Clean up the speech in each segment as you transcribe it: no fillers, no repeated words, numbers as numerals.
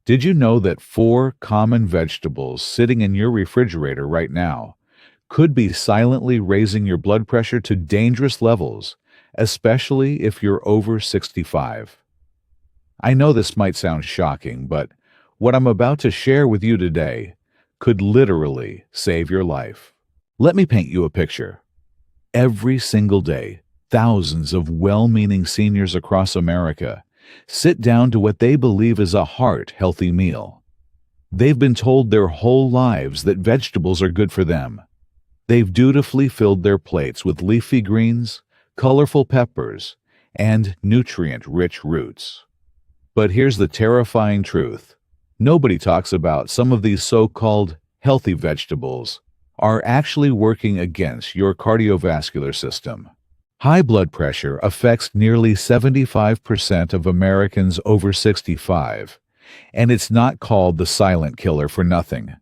Did you know that 4 common vegetables sitting in your refrigerator right now could be silently raising your blood pressure to dangerous levels, especially if you're over 65? I know this might sound shocking, but what I'm about to share with you today could literally save your life. Let me paint you a picture. Every single day, thousands of well-meaning seniors across America sit down to what they believe is a heart-healthy meal. They've been told their whole lives that vegetables are good for them. They've dutifully filled their plates with leafy greens, colorful peppers, and nutrient-rich roots. But here's the terrifying truth. Nobody talks about some of these so-called healthy vegetables are actually working against your cardiovascular system. High blood pressure affects nearly 75% of Americans over 65, and it's not called the silent killer for nothing.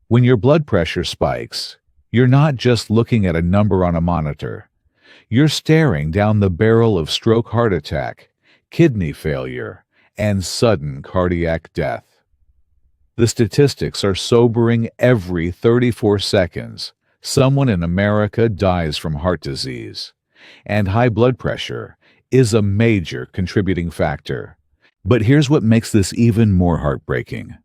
When your blood pressure spikes, you're not just looking at a number on a monitor. You're staring down the barrel of stroke, heart attack, kidney failure, and sudden cardiac death. The statistics are sobering. Every 34 seconds, someone in America dies from heart disease, and high blood pressure is a major contributing factor. But here's what makes this even more heartbreaking.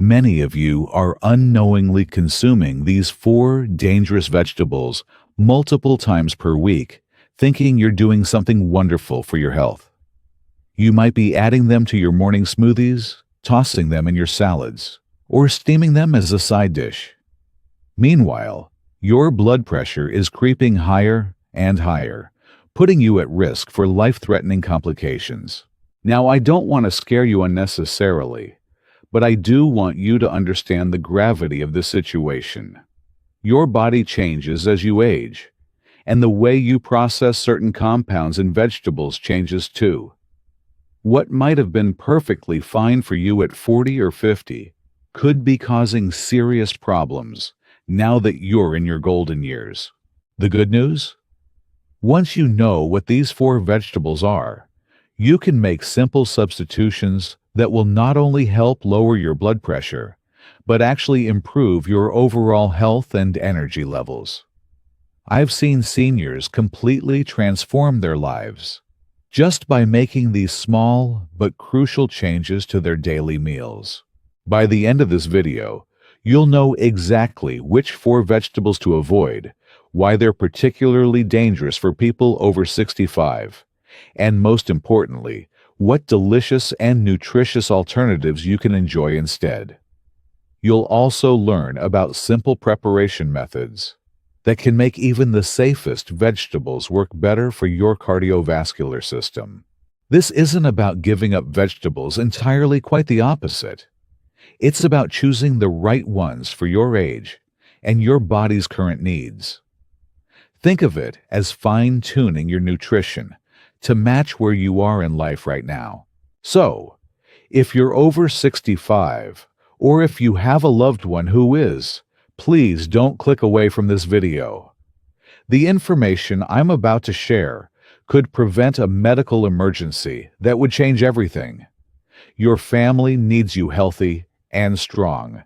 Many of you are unknowingly consuming these 4 dangerous vegetables multiple times per week, thinking you're doing something wonderful for your health. You might be adding them to your morning smoothies, tossing them in your salads, or steaming them as a side dish. Meanwhile, your blood pressure is creeping higher and higher, putting you at risk for life-threatening complications. Now, I don't want to scare you unnecessarily, but I do want you to understand the gravity of this situation. Your body changes as you age, and the way you process certain compounds in vegetables changes too. What might have been perfectly fine for you at 40 or 50 could be causing serious problems now that you're in your golden years. The good news? Once you know what these 4 vegetables are, you can make simple substitutions that will not only help lower your blood pressure, but actually improve your overall health and energy levels. I've seen seniors completely transform their lives just by making these small but crucial changes to their daily meals. By the end of this video, you'll know exactly which 4 vegetables to avoid, why they're particularly dangerous for people over 65, and most importantly, what delicious and nutritious alternatives you can enjoy instead. You'll also learn about simple preparation methods that can make even the safest vegetables work better for your cardiovascular system. This isn't about giving up vegetables entirely, quite the opposite. It's about choosing the right ones for your age and your body's current needs. Think of it as fine-tuning your nutrition to match where you are in life right now. So, if you're over 65, or if you have a loved one who is, please don't click away from this video. The information I'm about to share could prevent a medical emergency that would change everything. Your family needs you healthy and strong,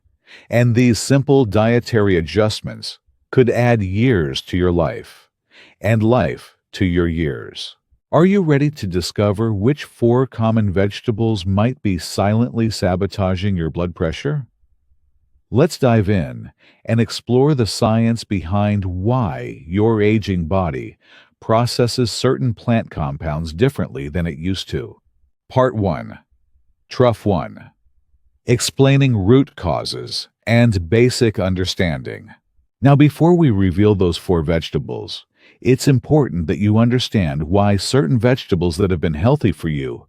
and these simple dietary adjustments could add years to your life, and life to your years. Are you ready to discover which 4 common vegetables might be silently sabotaging your blood pressure? Let's dive in and explore the science behind why your aging body processes certain plant compounds differently than it used to. Part 1. Truff 1. Explaining root causes and basic understanding. Now, before we reveal those 4 vegetables, it's important that you understand why certain vegetables that have been healthy for you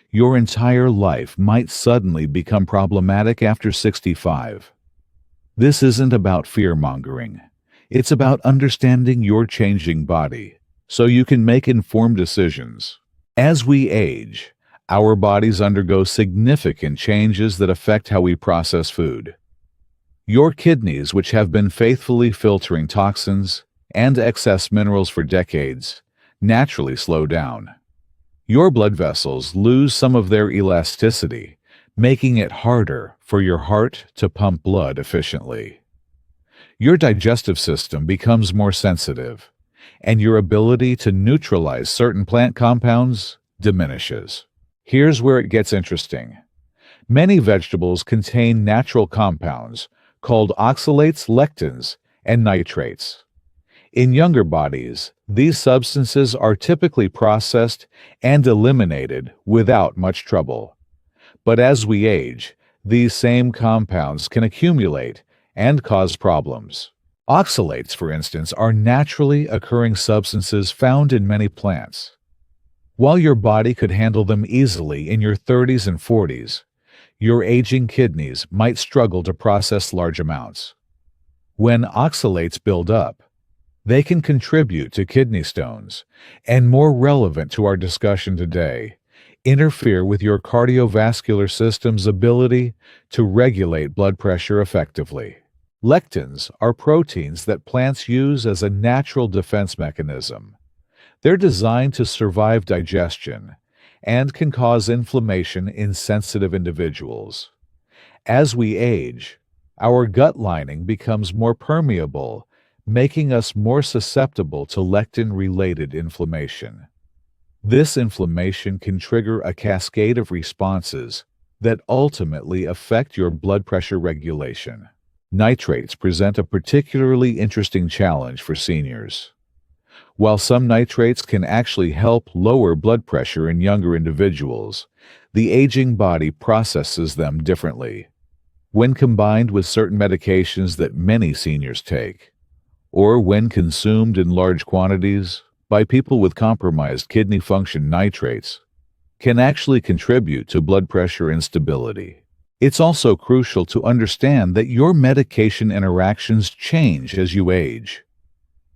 your entire life might suddenly become problematic after 65. This isn't about fear-mongering. It's about understanding your changing body so you can make informed decisions. As we age, our bodies undergo significant changes that affect how we process food. Your kidneys, which have been faithfully filtering toxins and excess minerals for decades, naturally slow down. Your blood vessels lose some of their elasticity, making it harder for your heart to pump blood efficiently. Your digestive system becomes more sensitive, and your ability to neutralize certain plant compounds diminishes. Here's where it gets interesting. Many vegetables contain natural compounds called oxalates, lectins, and nitrates. In younger bodies, these substances are typically processed and eliminated without much trouble. But as we age, these same compounds can accumulate and cause problems. Oxalates, for instance, are naturally occurring substances found in many plants. While your body could handle them easily in your 30s and 40s, your aging kidneys might struggle to process large amounts. When oxalates build up, they can contribute to kidney stones, and more relevant to our discussion today, interfere with your cardiovascular system's ability to regulate blood pressure effectively. Lectins are proteins that plants use as a natural defense mechanism. They're designed to survive digestion and can cause inflammation in sensitive individuals. As we age, our gut lining becomes more permeable, making us more susceptible to lectin-related inflammation. This inflammation can trigger a cascade of responses that ultimately affect your blood pressure regulation. Nitrates present a particularly interesting challenge for seniors. While some nitrates can actually help lower blood pressure in younger individuals, the aging body processes them differently. When combined with certain medications that many seniors take, or when consumed in large quantities by people with compromised kidney function, nitrates can actually contribute to blood pressure instability. It's also crucial to understand that your medication interactions change as you age.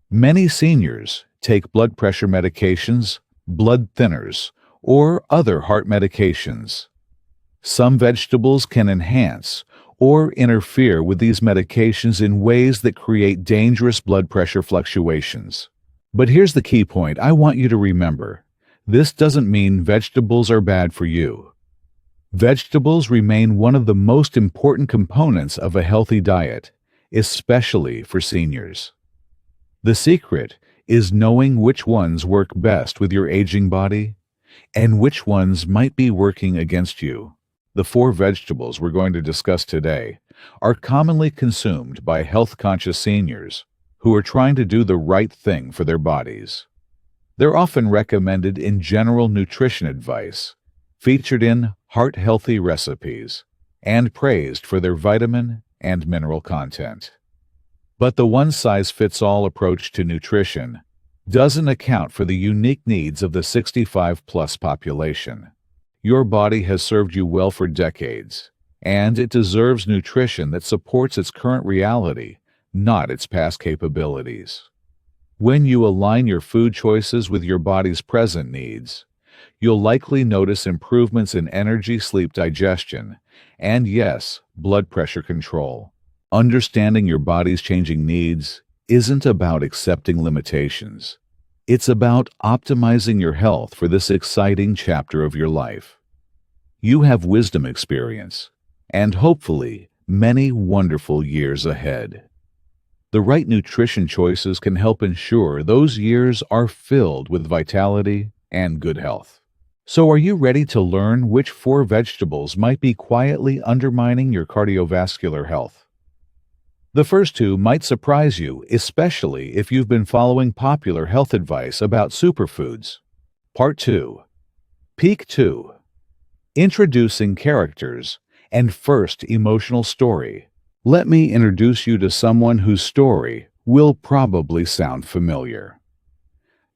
Many seniors take blood pressure medications, blood thinners, or other heart medications. Some vegetables can enhance or interfere with these medications in ways that create dangerous blood pressure fluctuations. But here's the key point I want you to remember. This doesn't mean vegetables are bad for you. Vegetables remain one of the most important components of a healthy diet, especially for seniors. The secret is knowing which ones work best with your aging body and which ones might be working against you. The 4 vegetables we're going to discuss today are commonly consumed by health-conscious seniors who are trying to do the right thing for their bodies. They're often recommended in general nutrition advice, featured in heart-healthy recipes, and praised for their vitamin and mineral content. But the one-size-fits-all approach to nutrition doesn't account for the unique needs of the 65-plus population. Your body has served you well for decades, and it deserves nutrition that supports its current reality, not its past capabilities. When you align your food choices with your body's present needs, you'll likely notice improvements in energy, sleep, digestion, and yes, blood pressure control. Understanding your body's changing needs isn't about accepting limitations. It's about optimizing your health for this exciting chapter of your life. You have wisdom, experience, and hopefully many wonderful years ahead. The right nutrition choices can help ensure those years are filled with vitality and good health. So are you ready to learn which 4 vegetables might be quietly undermining your cardiovascular health? The first 2 might surprise you, especially if you've been following popular health advice about superfoods. Part 2. Peak 2. Introducing characters and first emotional story. Let me introduce you to someone whose story will probably sound familiar.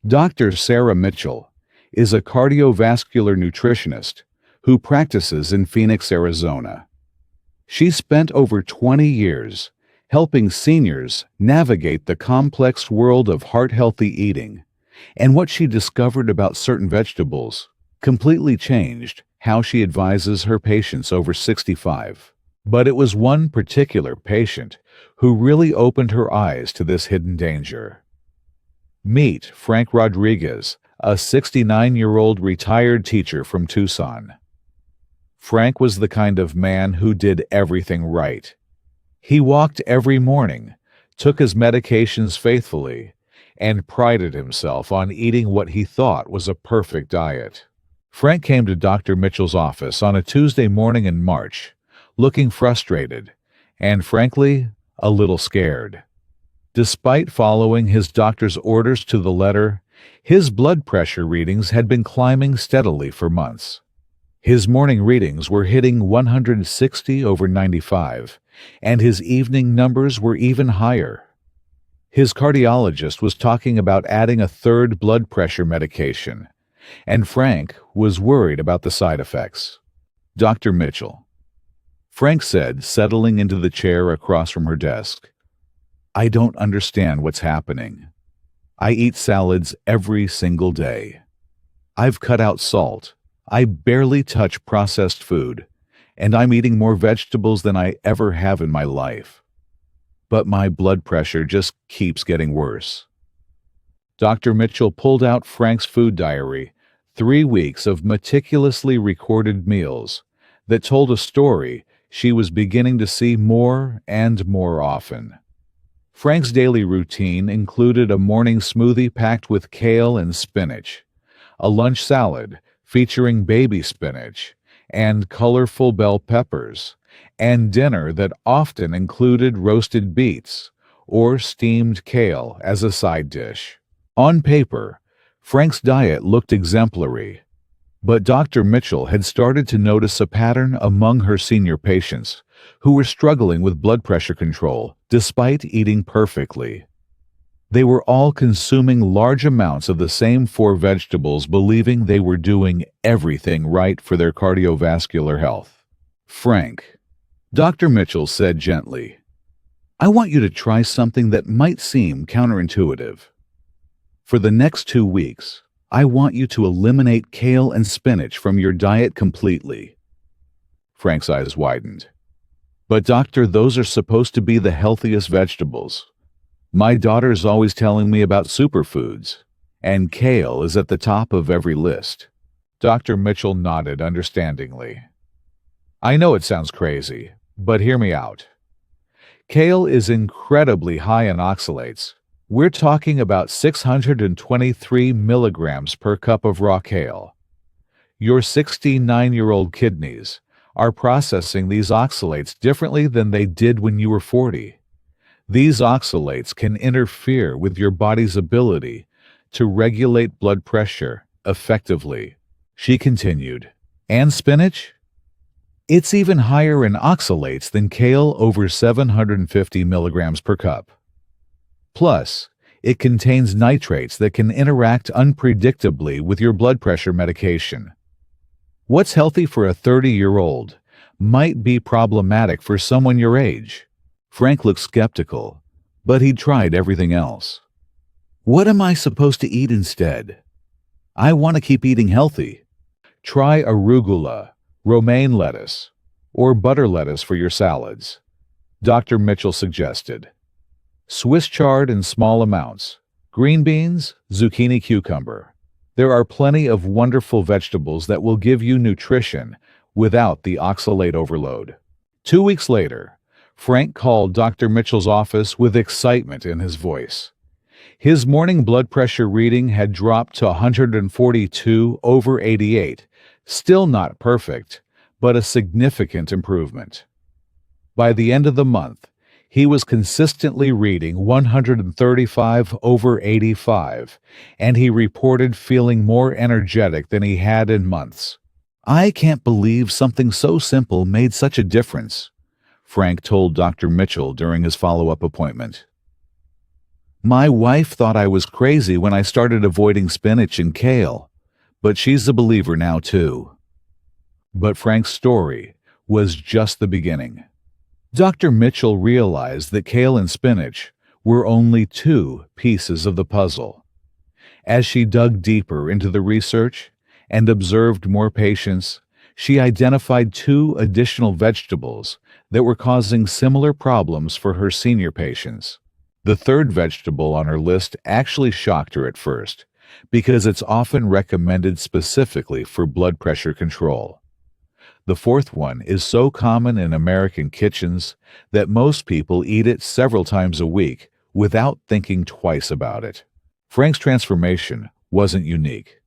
Dr. Sarah Mitchell is a cardiovascular nutritionist who practices in Phoenix, Arizona. She spent over 20 years helping seniors navigate the complex world of heart-healthy eating, and what she discovered about certain vegetables completely changed how she advises her patients over 65. But it was one particular patient who really opened her eyes to this hidden danger. Meet Frank Rodriguez, a 69-year-old retired teacher from Tucson. Frank was the kind of man who did everything right. He walked every morning, took his medications faithfully, and prided himself on eating what he thought was a perfect diet. Frank came to Dr. Mitchell's office on a Tuesday morning in March, looking frustrated and, frankly, a little scared. Despite following his doctor's orders to the letter, his blood pressure readings had been climbing steadily for months. His morning readings were hitting 160/95, and his evening numbers were even higher. His cardiologist was talking about adding a third blood pressure medication, and Frank was worried about the side effects. Dr. Mitchell, Frank said, settling into the chair across from her desk, I don't understand what's happening. I eat salads every single day. I've cut out salt. I barely touch processed food, and I'm eating more vegetables than I ever have in my life. But my blood pressure just keeps getting worse. Dr. Mitchell pulled out Frank's food diary, 3 weeks of meticulously recorded meals that told a story she was beginning to see more and more often. Frank's daily routine included a morning smoothie packed with kale and spinach, a lunch salad featuring baby spinach and colorful bell peppers, and dinner that often included roasted beets or steamed kale as a side dish. On paper, Frank's diet looked exemplary, but Dr. Mitchell had started to notice a pattern among her senior patients who were struggling with blood pressure control despite eating perfectly. They were all consuming large amounts of the same 4 vegetables, believing they were doing everything right for their cardiovascular health. Frank, Dr. Mitchell said gently, I want you to try something that might seem counterintuitive. For the next 2 weeks, I want you to eliminate kale and spinach from your diet completely. Frank's eyes widened. But doctor, those are supposed to be the healthiest vegetables. My daughter's always telling me about superfoods, and kale is at the top of every list. Dr. Mitchell nodded understandingly. I know it sounds crazy, but hear me out. Kale is incredibly high in oxalates. We're talking about 623 milligrams per cup of raw kale. Your 69-year-old kidneys are processing these oxalates differently than they did when you were 40. These oxalates can interfere with your body's ability to regulate blood pressure effectively. She continued, and spinach? It's even higher in oxalates than kale, over 750 milligrams per cup. Plus, it contains nitrates that can interact unpredictably with your blood pressure medication. What's healthy for a 30-year-old might be problematic for someone your age. Frank looked skeptical, but he'd tried everything else. What am I supposed to eat instead? I want to keep eating healthy. Try arugula, romaine lettuce, or butter lettuce for your salads, Dr. Mitchell suggested. Swiss chard in small amounts, green beans, zucchini, cucumber. There are plenty of wonderful vegetables that will give you nutrition without the oxalate overload. 2 weeks later, Frank called Dr. Mitchell's office with excitement in his voice. His morning blood pressure reading had dropped to 142/88, still not perfect, but a significant improvement. By the end of the month, he was consistently reading 135/85, and he reported feeling more energetic than he had in months. I can't believe something so simple made such a difference, Frank told Dr. Mitchell during his follow-up appointment. My wife thought I was crazy when I started avoiding spinach and kale, but she's a believer now too. But Frank's story was just the beginning. Dr. Mitchell realized that kale and spinach were only 2 pieces of the puzzle. As she dug deeper into the research and observed more patients, she identified 2 additional vegetables that were causing similar problems for her senior patients. The third vegetable on her list actually shocked her at first, because it's often recommended specifically for blood pressure control. The fourth one is so common in American kitchens that most people eat it several times a week without thinking twice about it. Frank's transformation wasn't unique.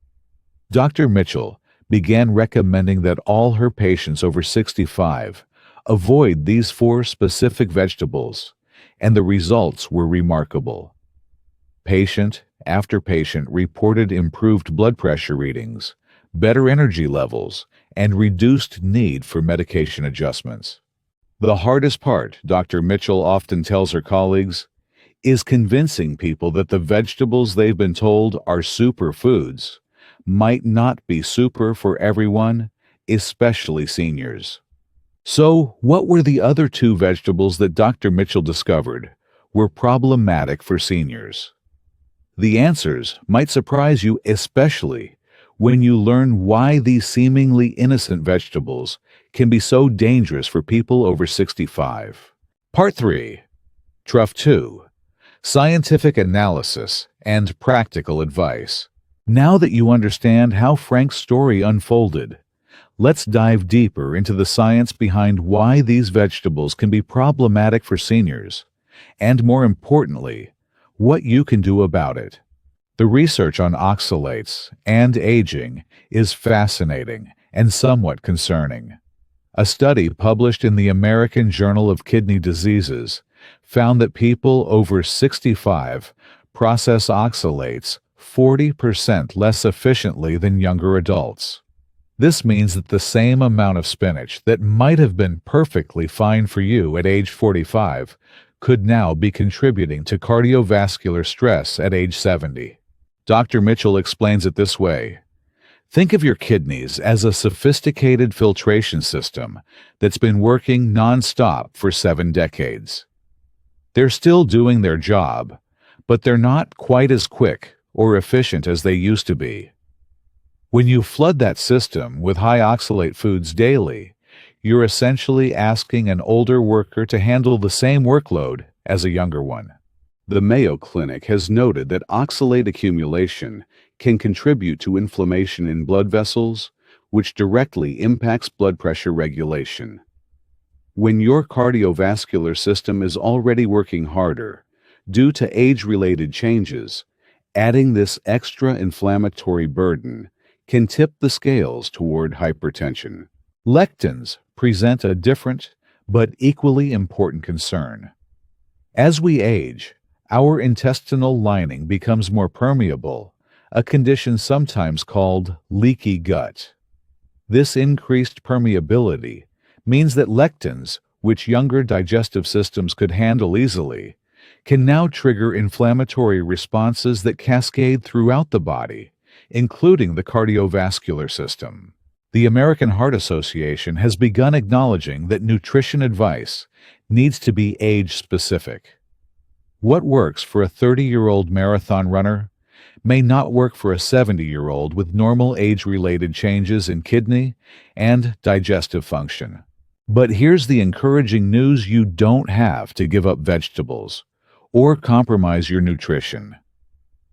Dr. Mitchell began recommending that all her patients over 65 avoid these four specific vegetables, and the results were remarkable. Patient after patient reported improved blood pressure readings, better energy levels, and reduced need for medication adjustments. The hardest part, Dr. Mitchell often tells her colleagues, is convincing people that the vegetables they've been told are superfoods might not be super for everyone, especially seniors. So, what were the other two vegetables that Dr. Mitchell discovered were problematic for seniors? The answers might surprise you, especially when you learn why these seemingly innocent vegetables can be so dangerous for people over 65. Part 3. Truff 2. Scientific analysis and practical advice. Now that you understand how Frank's story unfolded, let's dive deeper into the science behind why these vegetables can be problematic for seniors, and more importantly, what you can do about it. The research on oxalates and aging is fascinating and somewhat concerning. A study published in the American Journal of Kidney Diseases found that people over 65 process oxalates 40% less efficiently than younger adults. This means that the same amount of spinach that might have been perfectly fine for you at age 45 could now be contributing to cardiovascular stress at age 70. Dr. Mitchell explains it this way. Think of your kidneys as a sophisticated filtration system that's been working nonstop for 7 decades. They're still doing their job, but they're not quite as quick or efficient as they used to be. When you flood that system with high oxalate foods daily, you're essentially asking an older worker to handle the same workload as a younger one. The Mayo Clinic has noted that oxalate accumulation can contribute to inflammation in blood vessels, which directly impacts blood pressure regulation. When your cardiovascular system is already working harder, due to age-related changes, adding this extra inflammatory burden can tip the scales toward hypertension. Lectins present a different but equally important concern. As we age, our intestinal lining becomes more permeable, a condition sometimes called leaky gut. This increased permeability means that lectins, which younger digestive systems could handle easily, can now trigger inflammatory responses that cascade throughout the body, including the cardiovascular system. The American Heart Association has begun acknowledging that nutrition advice needs to be age-specific. What works for a 30-year-old marathon runner may not work for a 70-year-old with normal age-related changes in kidney and digestive function. But here's the encouraging news: you don't have to give up vegetables or compromise your nutrition.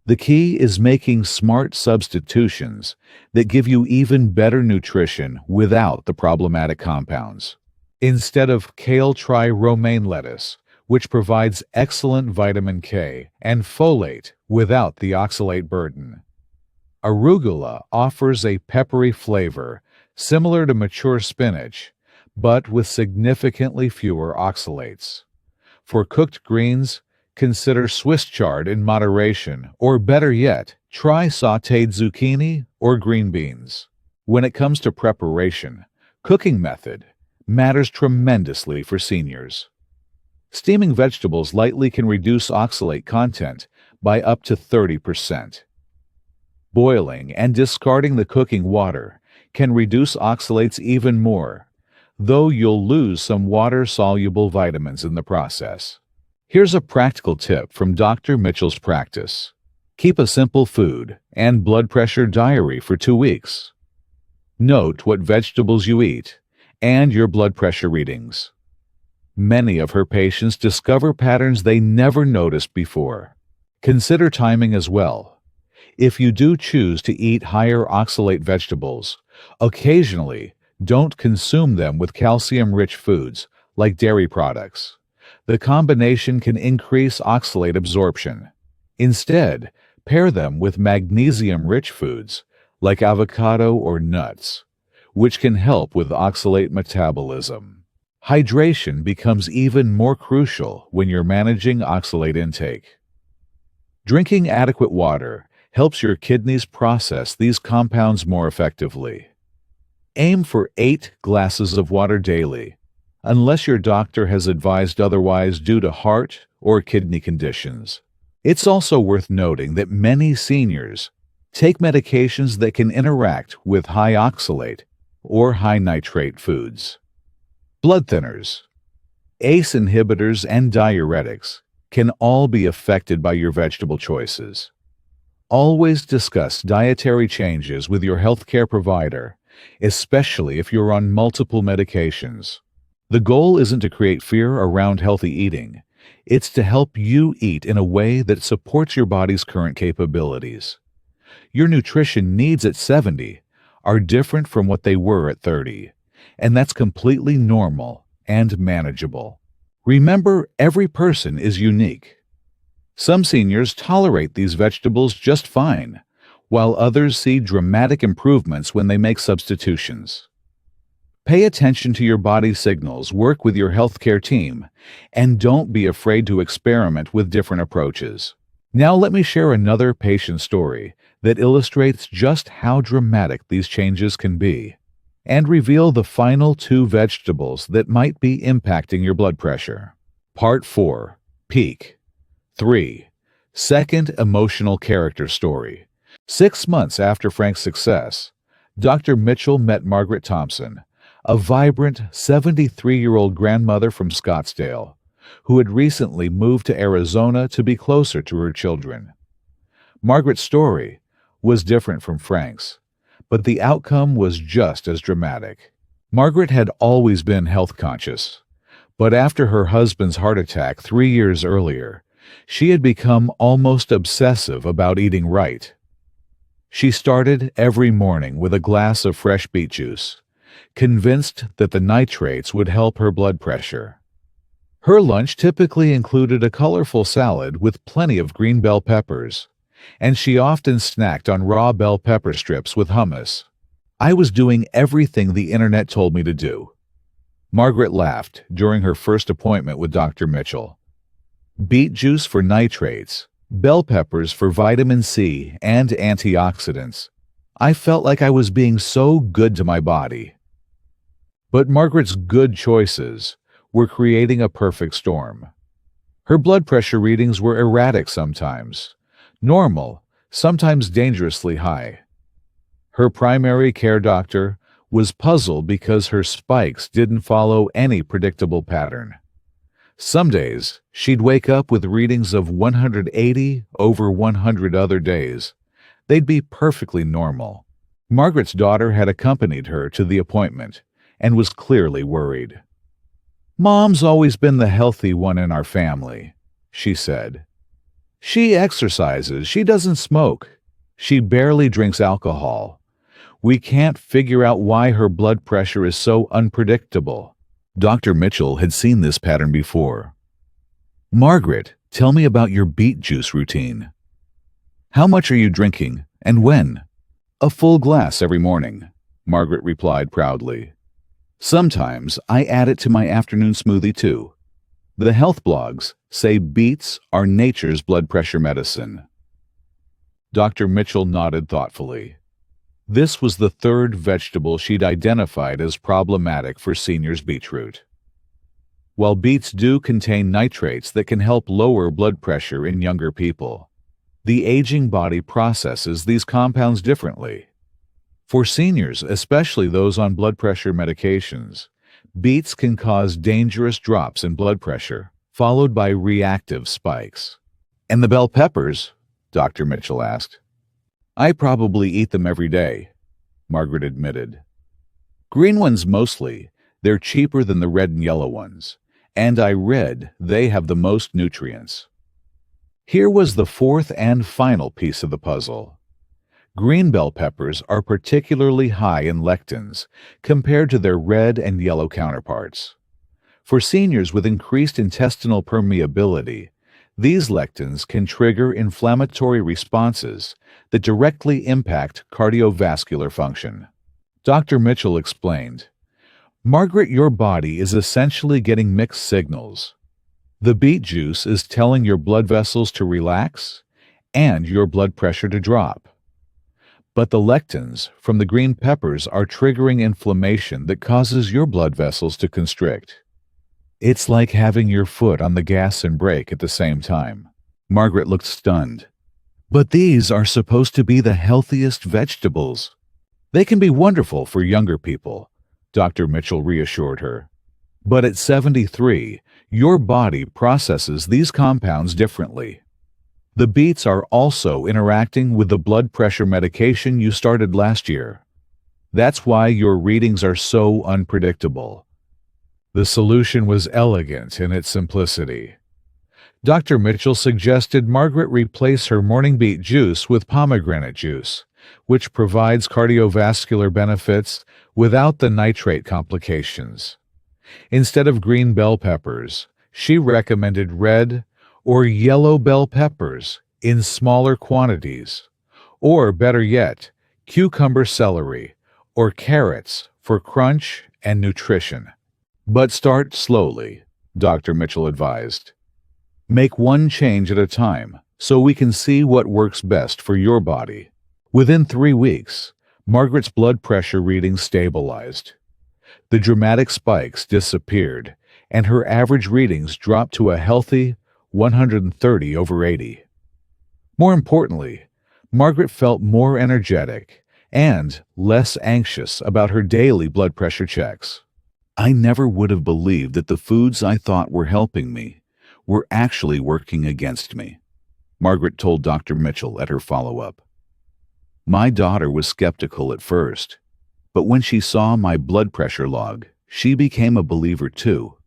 The key is making smart substitutions that give you even better nutrition without the problematic compounds. Instead of kale, try romaine lettuce, which provides excellent vitamin K and folate without the oxalate burden. Arugula offers a peppery flavor similar to mature spinach, but with significantly fewer oxalates. For cooked greens, consider Swiss chard in moderation, or better yet, try sautéed zucchini or green beans. When it comes to preparation, cooking method matters tremendously for seniors. Steaming vegetables lightly can reduce oxalate content by up to 30%. Boiling and discarding the cooking water can reduce oxalates even more, though you'll lose some water-soluble vitamins in the process. Here's a practical tip from Dr. Mitchell's practice. Keep a simple food and blood pressure diary for 2 weeks. Note what vegetables you eat and your blood pressure readings. Many of her patients discover patterns they never noticed before. Consider timing as well. If you do choose to eat higher oxalate vegetables, occasionally Don't consume them with calcium-rich foods, like dairy products. The combination can increase oxalate absorption. Instead, pair them with magnesium-rich foods, like avocado or nuts, which can help with oxalate metabolism. Hydration becomes even more crucial when you're managing oxalate intake. Drinking adequate water helps your kidneys process these compounds more effectively. Aim for 8 glasses of water daily, unless your doctor has advised otherwise due to heart or kidney conditions. It's also worth noting that many seniors take medications that can interact with high oxalate or high nitrate foods. Blood thinners, ACE inhibitors, and diuretics can all be affected by your vegetable choices. Always discuss dietary changes with your healthcare provider, especially if you're on multiple medications. The goal isn't to create fear around healthy eating. It's to help you eat in a way that supports your body's current capabilities. Your nutrition needs at 70 are different from what they were at 30, and that's completely normal and manageable. Remember, every person is unique. Some seniors tolerate these vegetables just fine, while others see dramatic improvements when they make substitutions. Pay attention to your body's signals, work with your healthcare team, and don't be afraid to experiment with different approaches. Now let me share another patient story that illustrates just how dramatic these changes can be, and reveal the final 2 vegetables that might be impacting your blood pressure. Part 4. Peak. 3. Second emotional character story. 6 months after Frank's success, Dr. Mitchell met Margaret Thompson, a vibrant 73-year-old grandmother from Scottsdale, who had recently moved to Arizona to be closer to her children. Margaret's story was different from Frank's, but the outcome was just as dramatic. Margaret had always been health conscious, but after her husband's heart attack 3 years earlier, she had become almost obsessive about eating right. She started every morning with a glass of fresh beet juice, convinced that the nitrates would help her blood pressure. Her lunch typically included a colorful salad with plenty of green bell peppers, and she often snacked on raw bell pepper strips with hummus. I was doing everything the internet told me to do. Margaret laughed during her first appointment with Dr. Mitchell. Beet juice for nitrates, bell peppers for vitamin C and antioxidants. I felt like I was being so good to my body. But Margaret's good choices were creating a perfect storm. Her blood pressure readings were erratic sometimes, normal, sometimes dangerously high. Her primary care doctor was puzzled because her spikes didn't follow any predictable pattern. Some days, she'd wake up with readings of 180 over 100 other days. They'd be perfectly normal. Margaret's daughter had accompanied her to the appointment and was clearly worried. "Mom's always been the healthy one in our family," she said. "She exercises, she doesn't smoke, she barely drinks alcohol. We can't figure out why her blood pressure is so unpredictable." Dr. Mitchell had seen this pattern before. "Margaret, tell me about your beet juice routine. How much are you drinking, and when?" "A full glass every morning," Margaret replied proudly. "Sometimes I add it to my afternoon smoothie too. The health blogs say beets are nature's blood pressure medicine." Dr. Mitchell nodded thoughtfully. This was the 3rd vegetable she'd identified as problematic for seniors' beetroot. While beets do contain nitrates that can help lower blood pressure in younger people, the aging body processes these compounds differently. For seniors, especially those on blood pressure medications, beets can cause dangerous drops in blood pressure, followed by reactive spikes. "And the bell peppers?" Dr. Mitchell asked. "I probably eat them every day," Margaret admitted. "Green ones mostly. They're cheaper than the red and yellow ones, and I read they have the most nutrients." Here was the 4th and final piece of the puzzle. Green bell peppers are particularly high in lectins compared to their red and yellow counterparts. For seniors with increased intestinal permeability, these lectins can trigger inflammatory responses that directly impact cardiovascular function. Dr. Mitchell explained, "Margaret, your body is essentially getting mixed signals. The beet juice is telling your blood vessels to relax and your blood pressure to drop. But the lectins from the green peppers are triggering inflammation that causes your blood vessels to constrict. It's like having your foot on the gas and brake at the same time." Margaret looked stunned. "But these are supposed to be the healthiest vegetables." "They can be wonderful for younger people," Dr. Mitchell reassured her. "But at 73, your body processes these compounds differently. The beets are also interacting with the blood pressure medication you started last year. That's why your readings are so unpredictable." The solution was elegant in its simplicity. Dr. Mitchell suggested Margaret replace her morning beet juice with pomegranate juice, which provides cardiovascular benefits without the nitrate complications. Instead of green bell peppers, she recommended red or yellow bell peppers in smaller quantities, or better yet, cucumber celery or carrots for crunch and nutrition. "But start slowly," Dr. Mitchell advised. "Make one change at a time so we can see what works best for your body." Within 3 weeks, Margaret's blood pressure readings stabilized. The dramatic spikes disappeared, and her average readings dropped to a healthy 130/80. More importantly, Margaret felt more energetic and less anxious about her daily blood pressure checks. "I never would have believed that the foods I thought were helping me were actually working against me," Margaret told Dr. Mitchell at her follow-up. "My daughter was skeptical at first, but when she saw my blood pressure log, she became a believer too."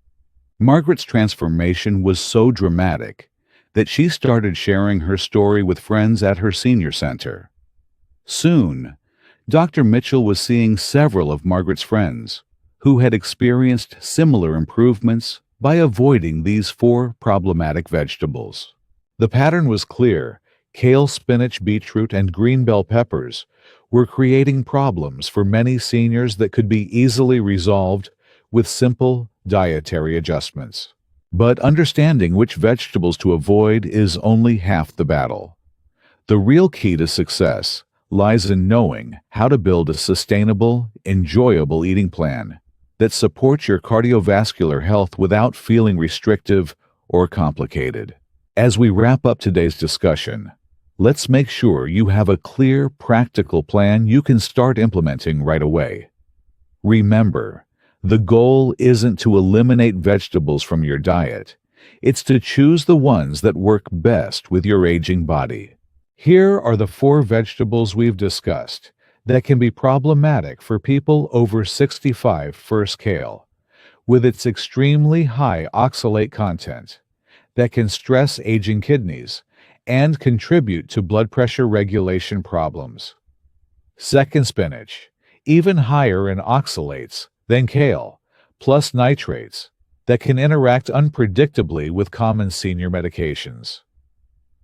Margaret's transformation was so dramatic that she started sharing her story with friends at her senior center. Soon, Dr. Mitchell was seeing several of Margaret's friends who had experienced similar improvements by avoiding these 4 problematic vegetables. The pattern was clear. Kale, spinach, beetroot, and green bell peppers were creating problems for many seniors that could be easily resolved with simple dietary adjustments. But understanding which vegetables to avoid is only half the battle. The real key to success lies in knowing how to build a sustainable, enjoyable eating plan that supports your cardiovascular health without feeling restrictive or complicated. As we wrap up today's discussion, let's make sure you have a clear, practical plan you can start implementing right away. Remember, the goal isn't to eliminate vegetables from your diet. It's to choose the ones that work best with your aging body. Here are the 4 vegetables we've discussed that can be problematic for people over 65. First, kale, with its extremely high oxalate content that can stress aging kidneys and contribute to blood pressure regulation problems. Second, spinach, even higher in oxalates than kale, plus nitrates that can interact unpredictably with common senior medications.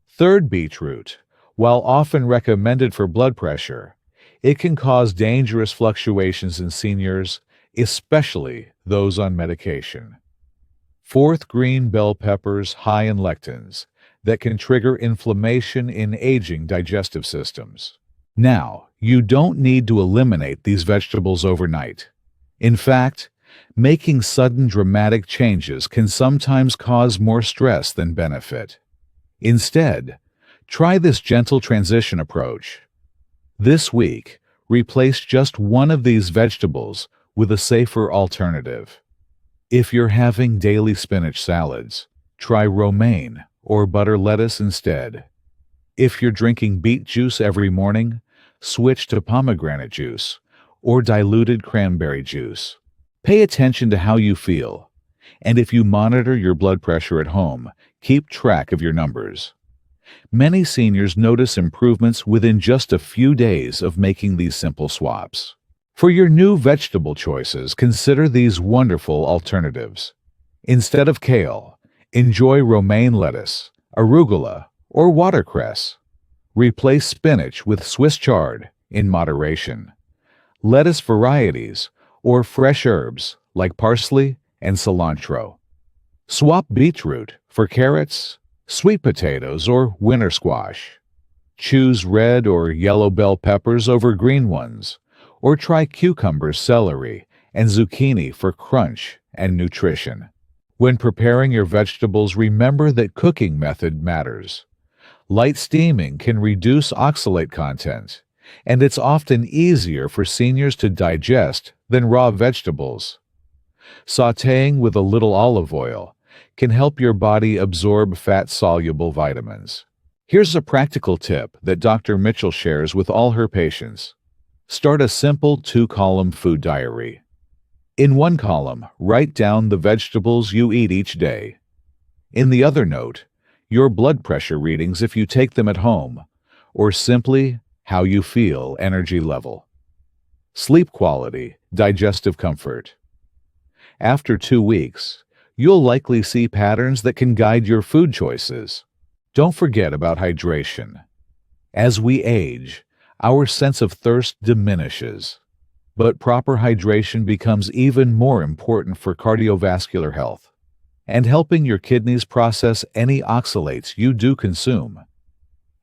Third, beetroot, while often recommended for blood pressure, it can cause dangerous fluctuations in seniors, especially those on medication. Fourth, green bell peppers high in lectins that can trigger inflammation in aging digestive systems. Now, you don't need to eliminate these vegetables overnight. In fact, making sudden dramatic changes can sometimes cause more stress than benefit. Instead, try this gentle transition approach. This week, replace just one of these vegetables with a safer alternative. If you're having daily spinach salads, try romaine or butter lettuce instead. If you're drinking beet juice every morning, switch to pomegranate juice or diluted cranberry juice. Pay attention to how you feel, and if you monitor your blood pressure at home, keep track of your numbers. Many seniors notice improvements within just a few days of making these simple swaps. For your new vegetable choices, consider these wonderful alternatives. Instead of kale, enjoy romaine lettuce, arugula, or watercress. Replace spinach with Swiss chard in moderation. Lettuce varieties or fresh herbs like parsley and cilantro. Swap beetroot for carrots, sweet potatoes, or winter squash. Choose red or yellow bell peppers over green ones, or try cucumbers, celery, and zucchini for crunch and nutrition. When preparing your vegetables, remember that cooking method matters. Light steaming can reduce oxalate content, and it's often easier for seniors to digest than raw vegetables. Sautéing with a little olive oil can help your body absorb fat-soluble vitamins. Here's a practical tip that Dr. Mitchell shares with all her patients. Start a simple 2-column food diary. In one column, write down the vegetables you eat each day. In the other note, your blood pressure readings if you take them at home, or simply how you feel, energy level. Sleep quality, digestive comfort. After 2 weeks, you'll likely see patterns that can guide your food choices. Don't forget about hydration. As we age, our sense of thirst diminishes, but proper hydration becomes even more important for cardiovascular health and helping your kidneys process any oxalates you do consume.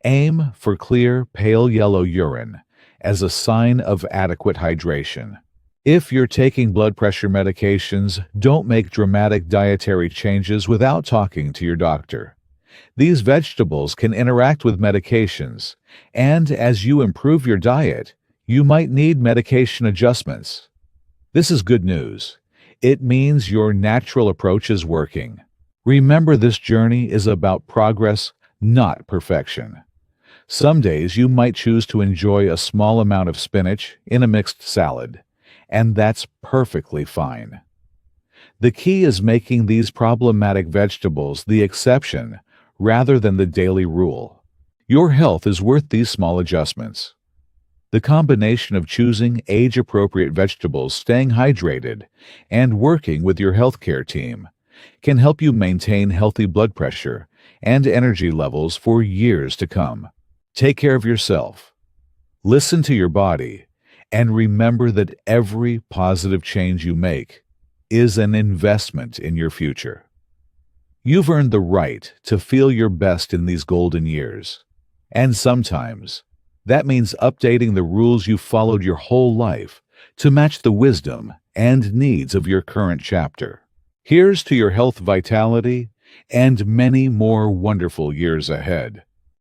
Aim for clear, pale yellow urine as a sign of adequate hydration. If you're taking blood pressure medications, don't make dramatic dietary changes without talking to your doctor. These vegetables can interact with medications, and as you improve your diet, you might need medication adjustments. This is good news. It means your natural approach is working. Remember, this journey is about progress, not perfection. Some days you might choose to enjoy a small amount of spinach in a mixed salad, and that's perfectly fine. The key is making these problematic vegetables the exception rather than the daily rule. Your health is worth these small adjustments. The combination of choosing age-appropriate vegetables, staying hydrated, and working with your healthcare team can help you maintain healthy blood pressure and energy levels for years to come. Take care of yourself. Listen to your body, and remember that every positive change you make is an investment in your future. You've earned the right to feel your best in these golden years. And sometimes, that means updating the rules you've followed your whole life to match the wisdom and needs of your current chapter. Here's to your health, vitality, and many more wonderful years ahead.